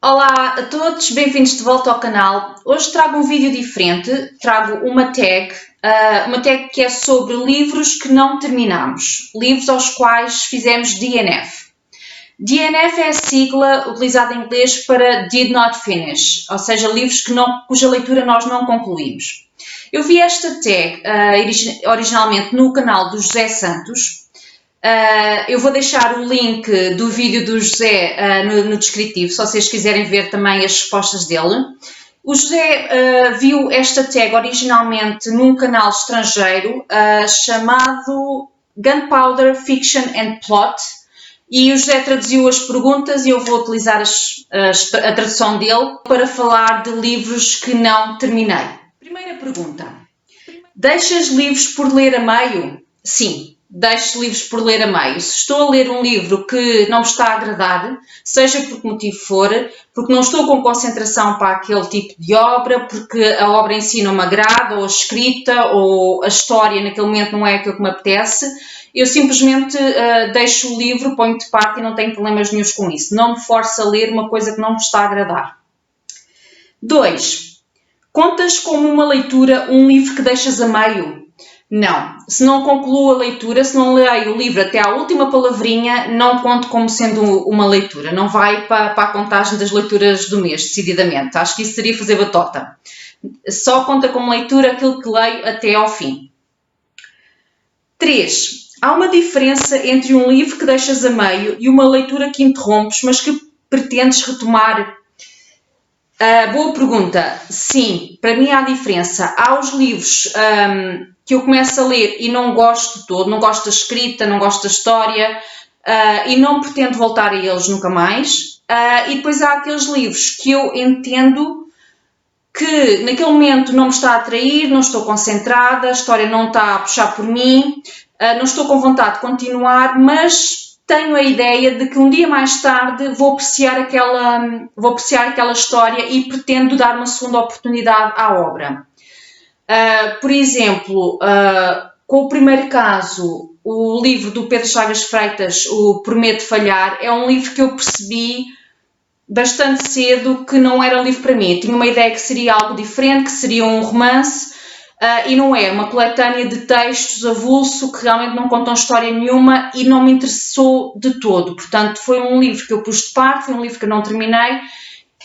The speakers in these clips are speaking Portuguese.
Olá a todos, bem-vindos de volta ao canal. Hoje trago um vídeo diferente, trago uma tag que é sobre livros que não terminamos, livros aos quais fizemos DNF. DNF é a sigla utilizada em inglês para Did Not Finish, ou seja, livros cuja leitura nós não concluímos. Eu vi esta tag originalmente no canal do José Santos. Eu vou deixar o link do vídeo do José no descritivo, se vocês quiserem ver também as respostas dele. O José viu esta tag originalmente num canal estrangeiro chamado Gunpowder Fiction and Plot, e o José traduziu as perguntas e eu vou utilizar a tradução dele para falar de livros que não terminei. Primeira pergunta: deixas livros por ler a meio? Sim. Deixo livros por ler a meio. Se estou a ler um livro que não me está a agradar, seja por que motivo for, porque não estou com concentração para aquele tipo de obra, porque a obra em si não me agrada, ou a escrita, ou a história naquele momento não é aquilo que me apetece, eu simplesmente deixo o livro, ponho de parte e não tenho problemas nenhuns com isso. Não me forço a ler uma coisa que não me está a agradar. 2. Contas como uma leitura um livro que deixas a meio? Não. Se não concluo a leitura, se não leio o livro até à última palavrinha, não conto como sendo uma leitura. Não vai para a contagem das leituras do mês, decididamente. Acho que isso seria fazer batota. Só conta como leitura aquilo que leio até ao fim. 3. Há uma diferença entre um livro que deixas a meio e uma leitura que interrompes, mas que pretendes retomar. Boa pergunta. Sim, para mim há diferença. Há os livros que eu começo a ler e não gosto de todo, não gosto da escrita, não gosto da história e não pretendo voltar a eles nunca mais. E depois há aqueles livros que eu entendo que naquele momento não me está a atrair, não estou concentrada, a história não está a puxar por mim, não estou com vontade de continuar, mas tenho a ideia de que um dia mais tarde vou apreciar aquela história e pretendo dar uma segunda oportunidade à obra. Por exemplo, com o primeiro caso, o livro do Pedro Chagas Freitas, O Prometo Falhar, é um livro que eu percebi bastante cedo que não era livro para mim. Eu tinha uma ideia que seria algo diferente, que seria um romance, e não é, uma coletânea de textos avulso que realmente não contam história nenhuma e não me interessou de todo. Portanto, foi um livro que eu pus de parte, foi um livro que eu não terminei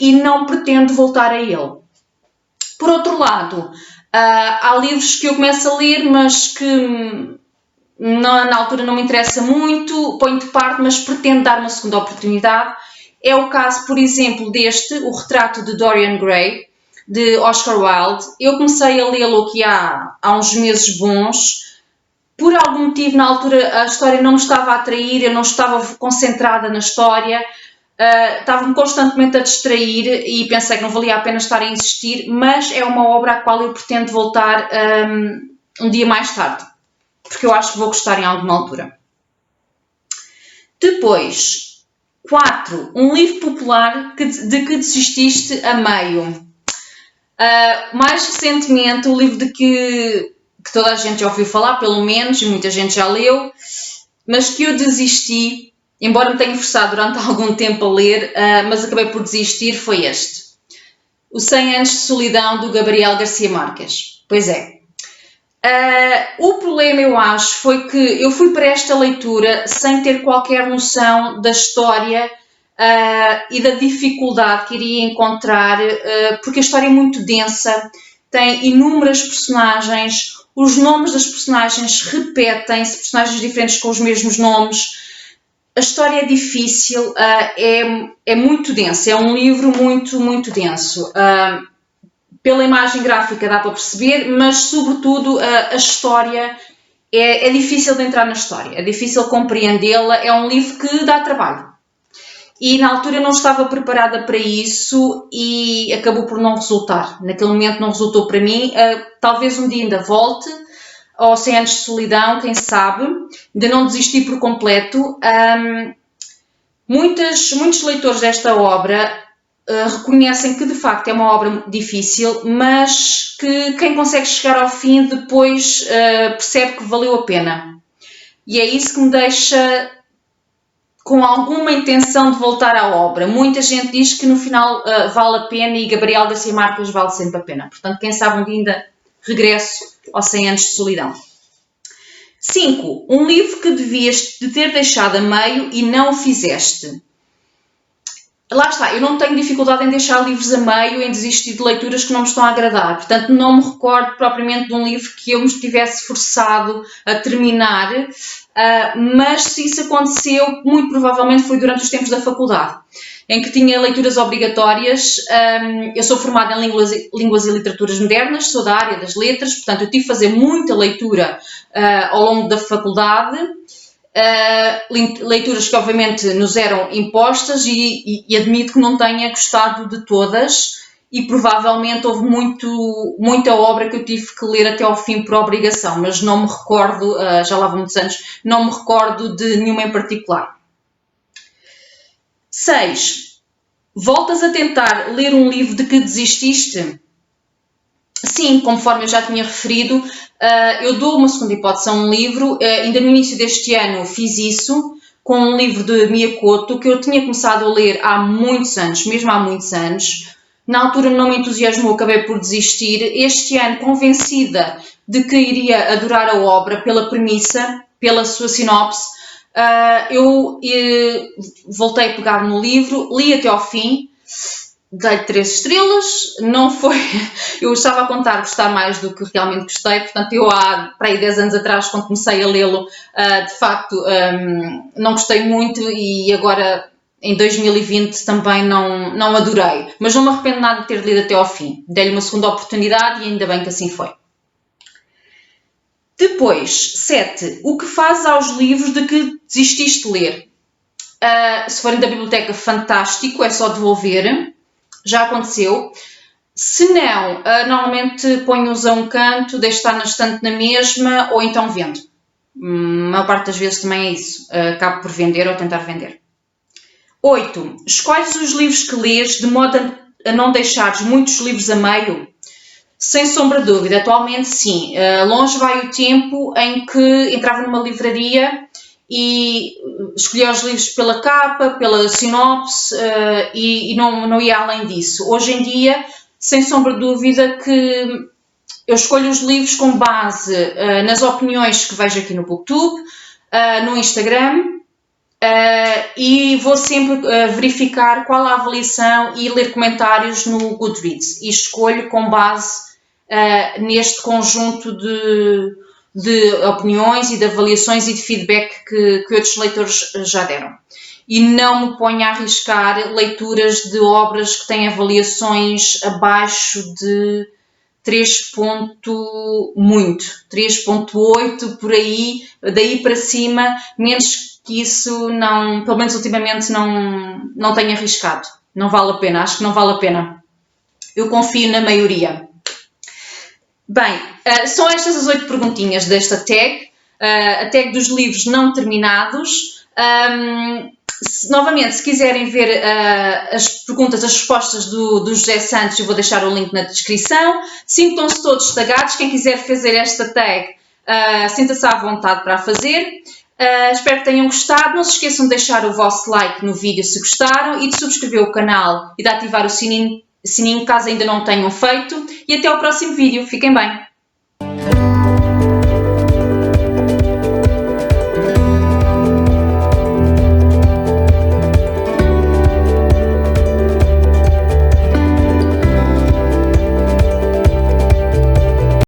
e não pretendo voltar a ele. Por outro lado, há livros que eu começo a ler, mas que na altura não me interessa muito, ponho de parte, mas pretendo dar uma segunda oportunidade. É o caso, por exemplo, deste, O Retrato de Dorian Gray, de Oscar Wilde. Eu comecei a lê-lo aqui há uns meses bons. Por algum motivo, na altura, a história não me estava a atrair, eu não estava concentrada na história, estava-me constantemente a distrair e pensei que não valia a pena estar a insistir, mas é uma obra à qual eu pretendo voltar um dia mais tarde, porque eu acho que vou gostar em alguma altura. Depois, 4. Um livro popular de que desististe a meio. Mais recentemente, o livro de que toda a gente já ouviu falar, pelo menos, e muita gente já leu, mas que eu desisti, embora me tenha forçado durante algum tempo a ler, mas acabei por desistir, foi este. O 100 Anos de Solidão, do Gabriel Garcia Marques. Pois é. O problema, eu acho, foi que eu fui para esta leitura sem ter qualquer noção da história e da dificuldade que iria encontrar, porque a história é muito densa, tem inúmeras personagens, os nomes das personagens repetem-se, personagens diferentes com os mesmos nomes. A história é difícil, é muito densa, é um livro muito, muito denso. Pela imagem gráfica dá para perceber, mas sobretudo a história é difícil de entrar na história, é difícil compreendê-la, é um livro que dá trabalho. E na altura eu não estava preparada para isso e acabou por não resultar. Naquele momento não resultou para mim. Talvez um dia ainda volte ao 100 Anos de Solidão, quem sabe. Ainda não desisti por completo. Muitos leitores desta obra reconhecem que de facto é uma obra difícil, mas que quem consegue chegar ao fim depois percebe que valeu a pena. E é isso que me deixa com alguma intenção de voltar à obra. Muita gente diz que no final vale a pena e Gabriel Garcia Marques vale sempre a pena. Portanto, quem sabe um dia ainda regresso aos 100 anos de solidão. 5. Um livro que devias de ter deixado a meio e não o fizeste. Lá está, eu não tenho dificuldade em deixar livros a meio, em desistir de leituras que não me estão a agradar. Portanto, não me recordo propriamente de um livro que eu me tivesse forçado a terminar, mas se isso aconteceu, muito provavelmente foi durante os tempos da faculdade, em que tinha leituras obrigatórias. Eu sou formada em línguas e literaturas modernas, sou da área das letras, portanto, eu tive que fazer muita leitura ao longo da faculdade. Leituras que obviamente nos eram impostas e admito que não tenha gostado de todas e provavelmente houve muita obra que eu tive que ler até ao fim por obrigação, mas não me recordo, já lá vão muitos anos, não me recordo de nenhuma em particular. 6. Voltas a tentar ler um livro de que desististe? Sim, conforme eu já tinha referido, eu dou uma segunda hipótese a um livro. Ainda no início deste ano fiz isso com um livro de Miyakoto que eu tinha começado a ler há muitos anos, mesmo há muitos anos. Na altura não me entusiasmou, acabei por desistir. Este ano, convencida de que iria adorar a obra pela premissa, pela sua sinopse, eu voltei a pegar no livro, li até ao fim. Dei-lhe 3 estrelas, não foi... Eu estava a contar gostar mais do que realmente gostei, portanto eu há para aí 10 anos atrás, quando comecei a lê-lo, de facto não gostei muito e agora em 2020 também não adorei, mas não me arrependo nada de ter lido até ao fim. Dei-lhe uma segunda oportunidade e ainda bem que assim foi. Depois, 7. O que fazes aos livros de que desististe de ler? Se forem da biblioteca, fantástico, é só devolver. Já aconteceu. Se não, normalmente ponho-os a um canto, deixo estar na estante na mesma ou então vendo. A maior parte das vezes também é isso. Acabo por vender ou tentar vender. 8. Escolhes os livros que lês de modo a não deixares muitos livros a meio? Sem sombra de dúvida, atualmente sim. Longe vai o tempo em que entrava numa livraria e escolhia os livros pela capa, pela sinopse e não ia além disso. Hoje em dia, sem sombra de dúvida, que eu escolho os livros com base nas opiniões que vejo aqui no BookTube, no Instagram, e vou sempre verificar qual a avaliação e ler comentários no Goodreads e escolho com base neste conjunto de opiniões e de avaliações e de feedback que outros leitores já deram. E não me ponho a arriscar leituras de obras que têm avaliações abaixo de 3.8, por aí, daí para cima, menos que isso, não, pelo menos ultimamente não tenho arriscado. Não vale a pena, acho que não vale a pena. Eu confio na maioria. Bem, são estas as 8 perguntinhas desta tag, a tag dos livros não terminados. Novamente, se quiserem ver as perguntas, as respostas do José Santos, eu vou deixar o link na descrição. Sintam-se todos tagados, quem quiser fazer esta tag, sinta-se à vontade para a fazer. Espero que tenham gostado, não se esqueçam de deixar o vosso like no vídeo se gostaram e de subscrever o canal e de ativar o sininho caso ainda não tenham feito, e até ao próximo vídeo. Fiquem bem!